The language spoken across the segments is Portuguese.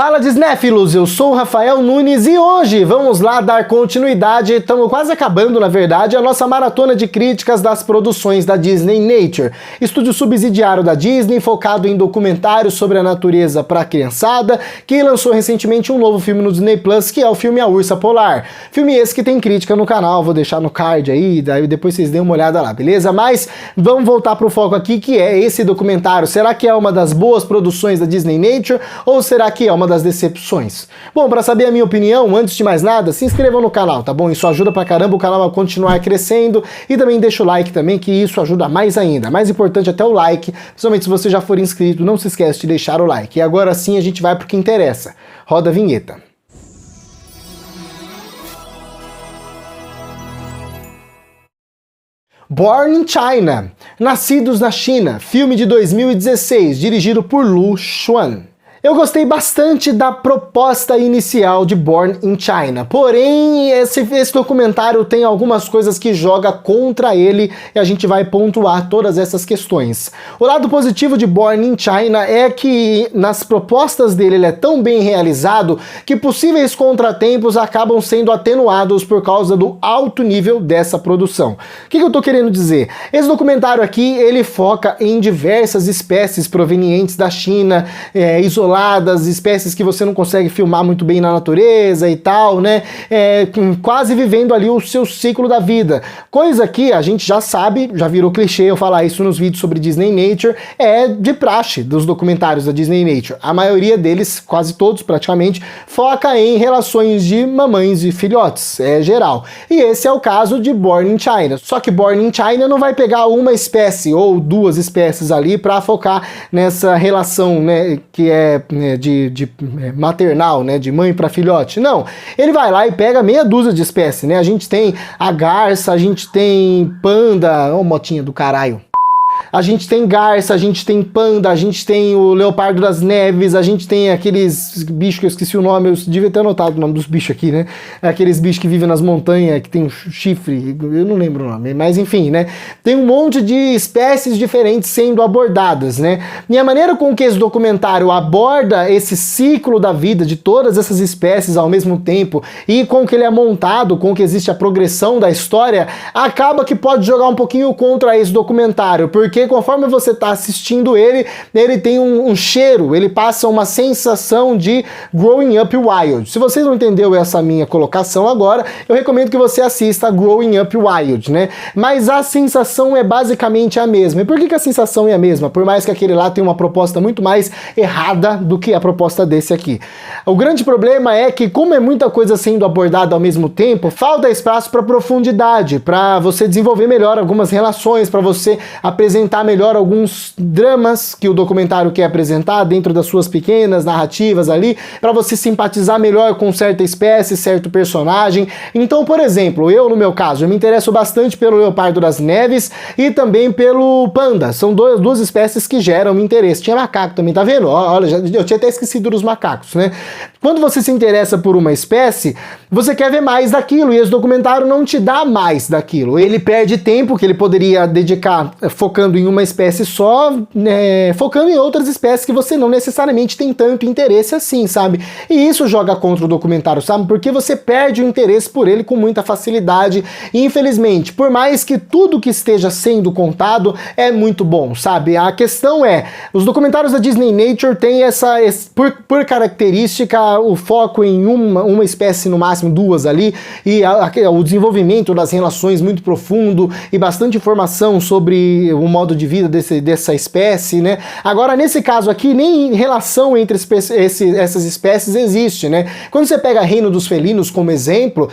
Fala Disnéfilos, eu sou o Rafael Nunes e hoje vamos lá dar continuidade, estamos quase acabando na verdade, a nossa maratona de críticas das produções da Disney Nature, estúdio subsidiário da Disney focado em documentários sobre a natureza para a criançada, que lançou recentemente um novo filme no Disney Plus, que é o filme A Ursa Polar. Filme esse que tem crítica no canal, vou deixar no card aí, daí depois vocês dêem uma olhada lá, beleza? Mas vamos voltar pro foco aqui, que é esse documentário. Será que é uma das boas produções da Disney Nature ou será que é uma das decepções? Bom, para saber a minha opinião, antes de mais nada, se inscrevam no canal, tá bom? Isso ajuda pra caramba o canal a continuar crescendo e também deixa o like também, que isso ajuda mais ainda. Mais importante até o like, principalmente se você já for inscrito, não se esquece de deixar o like. E agora sim a gente vai pro que interessa. Roda a vinheta. Born in China, Nascidos na China, filme de 2016, dirigido por Lu Xun. Eu gostei bastante da proposta inicial de Born in China, porém esse documentário tem algumas coisas que joga contra ele e a gente vai pontuar todas essas questões. O lado positivo de Born in China é que nas propostas dele ele é tão bem realizado que possíveis contratempos acabam sendo atenuados por causa do alto nível dessa produção. O que eu tô querendo dizer? Esse documentário aqui ele foca em diversas espécies provenientes da China, isoladas, espécies que você não consegue filmar muito bem na natureza e tal, né? Quase vivendo ali o seu ciclo da vida. Coisa que a gente já sabe, já virou clichê eu falar isso nos vídeos sobre Disney Nature, é de praxe dos documentários da Disney Nature. A maioria deles, quase todos praticamente, foca em relações de mamães e filhotes, é geral. E esse é o caso de Born in China. Só que Born in China não vai pegar uma espécie ou duas espécies ali para focar nessa relação, né, que é maternal, né, de mãe para filhote. Não, ele vai lá e pega meia dúzia de espécies, né? A gente tem a garça, a gente tem panda, ó, motinha do caralho. A gente tem garça, a gente tem panda, a gente tem o leopardo das neves, a gente tem aqueles bichos que eu esqueci o nome, eu devia ter anotado o nome dos bichos aqui, né? Aqueles bichos que vivem nas montanhas, que tem um chifre, eu não lembro o nome, mas enfim, né? Tem um monte de espécies diferentes sendo abordadas, né? E a maneira com que esse documentário aborda esse ciclo da vida de todas essas espécies ao mesmo tempo e com que ele é montado, com que existe a progressão da história, acaba que pode jogar um pouquinho contra esse documentário, porque conforme você está assistindo ele tem um cheiro, ele passa uma sensação de Growing Up Wild. Se vocês não entenderam essa minha colocação agora, eu recomendo que você assista Growing Up Wild, né? Mas a sensação é basicamente a mesma. E por que a sensação é a mesma? Por mais que aquele lá tenha uma proposta muito mais errada do que a proposta desse aqui. O grande problema é que, como é muita coisa sendo abordada ao mesmo tempo, falta espaço para profundidade, para você desenvolver melhor algumas relações, para você apresentar melhor alguns dramas que o documentário quer apresentar dentro das suas pequenas narrativas ali, para você simpatizar melhor com certa espécie, certo personagem. Então, por exemplo, eu no meu caso, eu me interesso bastante pelo leopardo das neves e também pelo panda. São duas espécies que geram interesse. Tinha macaco também, tá vendo? Olha, eu tinha até esquecido dos macacos, né? Quando você se interessa por uma espécie, você quer ver mais daquilo, e esse documentário não te dá mais daquilo. Ele perde tempo que ele poderia dedicar focando em uma espécie só, focando em outras espécies que você não necessariamente tem tanto interesse assim, sabe? E isso joga contra o documentário, sabe? Porque você perde o interesse por ele com muita facilidade. E infelizmente, por mais que tudo que esteja sendo contado é muito bom, sabe? A questão é, os documentários da Disney Nature têm por característica, o foco em uma espécie, no máximo duas ali, e o desenvolvimento das relações muito profundo e bastante informação sobre o modo de vida dessa espécie, né? Agora, nesse caso aqui, nem relação entre essas espécies existe, né? Quando você pega Reino dos Felinos como exemplo,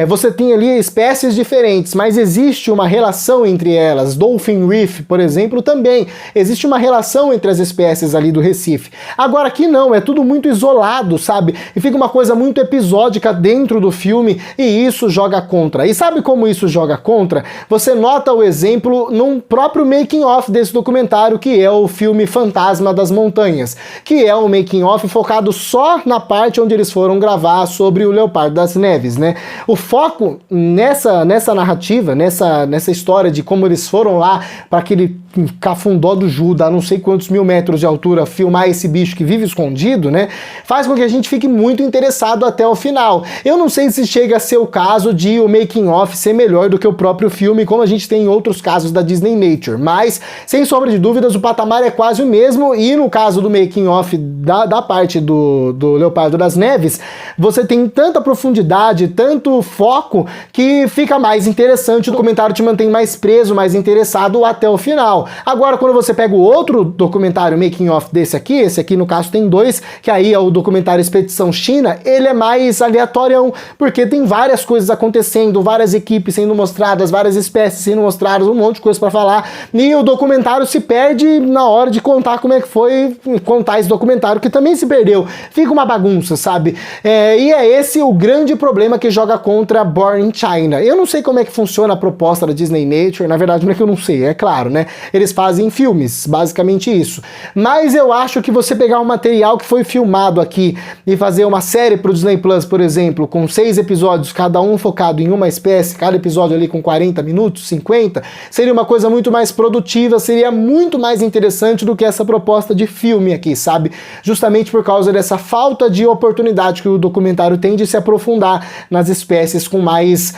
você tem ali espécies diferentes, mas existe uma relação entre elas. Dolphin Reef, por exemplo, também existe uma relação entre as espécies ali do Recife. Agora aqui não, é tudo muito isolado, sabe? E fica uma coisa muito episódica dentro do filme e isso joga contra. E sabe como isso joga contra? Você nota o exemplo num próprio making-of desse documentário, que é o filme Fantasma das Montanhas, que é um making-of focado só na parte onde eles foram gravar sobre o Leopardo das Neves, né? O foco nessa narrativa, nessa história de como eles foram lá para aquele cafundó do Judas, a não sei quantos mil metros de altura, filmar esse bicho que vive escondido, né, faz com que a gente fique muito interessado até o final. Eu não sei se chega a ser o caso de o making of ser melhor do que o próprio filme, como a gente tem em outros casos da Disney Nature, mas, sem sombra de dúvidas, o patamar é quase o mesmo, e no caso do making of da parte do Leopardo das Neves, você tem tanta profundidade, tanto foco, que fica mais interessante, o documentário te mantém mais preso, mais interessado até o final. Agora, quando você pega o outro documentário making of desse aqui, esse aqui no caso tem dois, que aí é o documentário Expedição China, ele é mais aleatório, porque tem várias coisas acontecendo, várias equipes sendo mostradas, várias espécies sendo mostradas, um monte de coisa pra falar, e o documentário se perde na hora de contar como é que foi contar esse documentário, que também se perdeu. Fica uma bagunça, sabe? E é esse o grande problema que joga contra Born in China. Eu não sei como é que funciona a proposta da Disney Nature, na verdade não é que eu não sei, é claro, né? Eles fazem filmes, basicamente isso. Mas eu acho que você pegar um material que foi filmado aqui e fazer uma série pro Disney Plus, por exemplo, com 6 episódios, cada um focado em uma espécie, cada episódio ali com 40 minutos, 50, seria uma coisa muito mais produtiva, seria muito mais interessante do que essa proposta de filme aqui, sabe? Justamente por causa dessa falta de oportunidade que o documentário tem de se aprofundar nas espécies com mais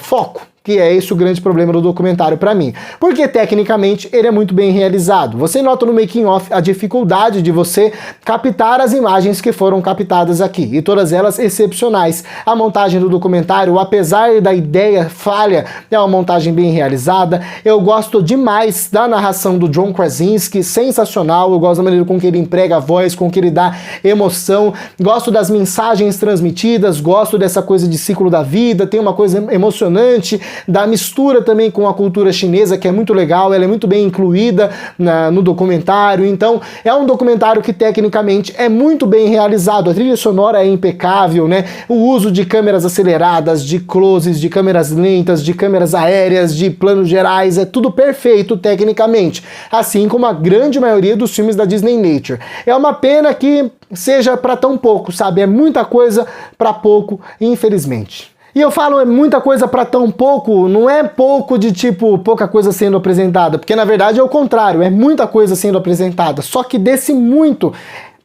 foco. Que é esse o grande problema do documentário pra mim. Porque tecnicamente ele é muito bem realizado. Você nota no making of a dificuldade de você captar as imagens que foram captadas aqui, e todas elas excepcionais. A montagem do documentário, apesar da ideia falha, é uma montagem bem realizada. Eu gosto demais da narração do John Krasinski, sensacional. Eu gosto da maneira com que ele emprega a voz, com que ele dá emoção. Gosto das mensagens transmitidas, gosto dessa coisa de ciclo da vida, tem uma coisa emocionante, da mistura também com a cultura chinesa, que é muito legal, ela é muito bem incluída no documentário. Então é um documentário que tecnicamente é muito bem realizado, a trilha sonora é impecável, né? O uso de câmeras aceleradas, de closes, de câmeras lentas, de câmeras aéreas, de planos gerais, é tudo perfeito tecnicamente, assim como a grande maioria dos filmes da Disney Nature. É uma pena que seja para tão pouco, sabe? É muita coisa para pouco, infelizmente. E eu falo é muita coisa pra tão pouco, não é pouco de tipo pouca coisa sendo apresentada, porque na verdade é o contrário, é muita coisa sendo apresentada, só que desse muito,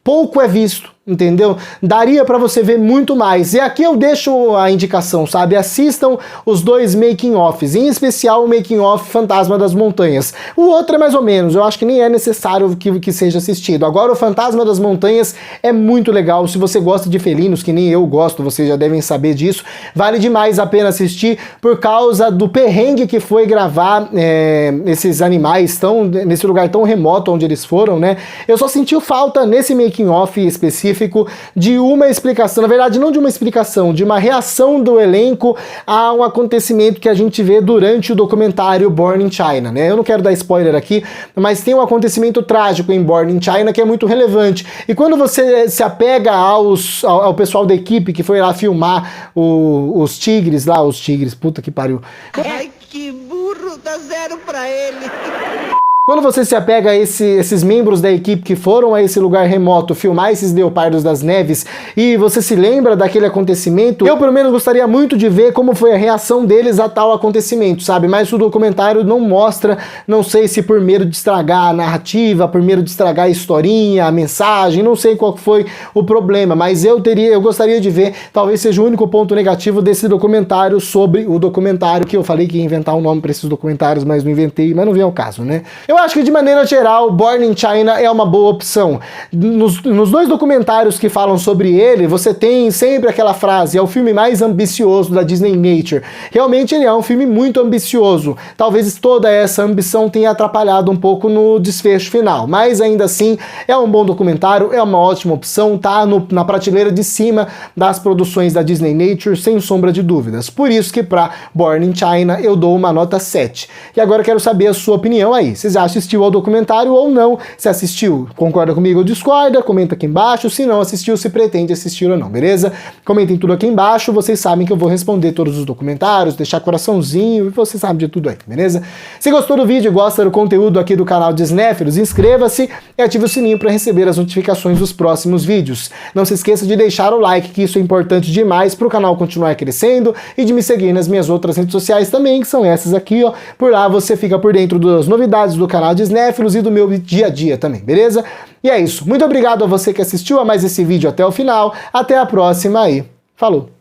pouco é visto. Entendeu? Daria pra você ver muito mais. E aqui eu deixo a indicação, sabe? Assistam os 2 making-offs, em especial o making-off Fantasma das Montanhas. O outro é mais ou menos, eu acho que nem é necessário que seja assistido. Agora o Fantasma das Montanhas é muito legal. Se você gosta de felinos, que nem eu gosto, vocês já devem saber disso, vale demais a pena assistir por causa do perrengue que foi gravar esses animais nesse lugar tão remoto onde eles foram, né? Eu só senti falta nesse making-off específico de uma explicação, na verdade não de uma explicação, de uma reação do elenco a um acontecimento que a gente vê durante o documentário Born in China, né? Eu não quero dar spoiler aqui, mas tem um acontecimento trágico em Born in China que é muito relevante. E quando você se apega ao pessoal da equipe que foi lá filmar os tigres lá, puta que pariu. Ai, que burro, dá 0 pra ele. Quando você se apega a esses membros da equipe que foram a esse lugar remoto filmar esses leopardos das neves e você se lembra daquele acontecimento, eu pelo menos gostaria muito de ver como foi a reação deles a tal acontecimento, sabe? Mas o documentário não mostra, não sei se por medo de estragar a narrativa, por medo de estragar a historinha, a mensagem, não sei qual foi o problema, mas eu gostaria de ver, talvez seja o único ponto negativo desse documentário sobre o documentário, que eu falei que ia inventar um nome para esses documentários, mas não inventei, mas não vem ao caso, né? Eu acho que de maneira geral, Born in China é uma boa opção. Nos 2 documentários que falam sobre ele, você tem sempre aquela frase, é o filme mais ambicioso da Disney Nature. Realmente ele é um filme muito ambicioso. Talvez toda essa ambição tenha atrapalhado um pouco no desfecho final, mas ainda assim é um bom documentário, é uma ótima opção, tá na prateleira de cima das produções da Disney Nature, sem sombra de dúvidas. Por isso que para Born in China eu dou uma nota 7. E agora eu quero saber a sua opinião aí. Vocês acham assistiu ao documentário ou não. Se assistiu, concorda comigo ou discorda, comenta aqui embaixo. Se não assistiu, se pretende assistir ou não, beleza? Comentem tudo aqui embaixo, vocês sabem que eu vou responder todos os documentários, deixar coraçãozinho, e você sabe de tudo aí, beleza? Se gostou do vídeo e gosta do conteúdo aqui do canal de Cinéfilos, inscreva-se e ative o sininho para receber as notificações dos próximos vídeos. Não se esqueça de deixar o like, que isso é importante demais para o canal continuar crescendo, e de me seguir nas minhas outras redes sociais também, que são essas aqui, ó. Por lá você fica por dentro das novidades do canal de Cinéfilos e do meu dia a dia também, beleza? E é isso. Muito obrigado a você que assistiu a mais esse vídeo até o final. Até a próxima aí. Falou!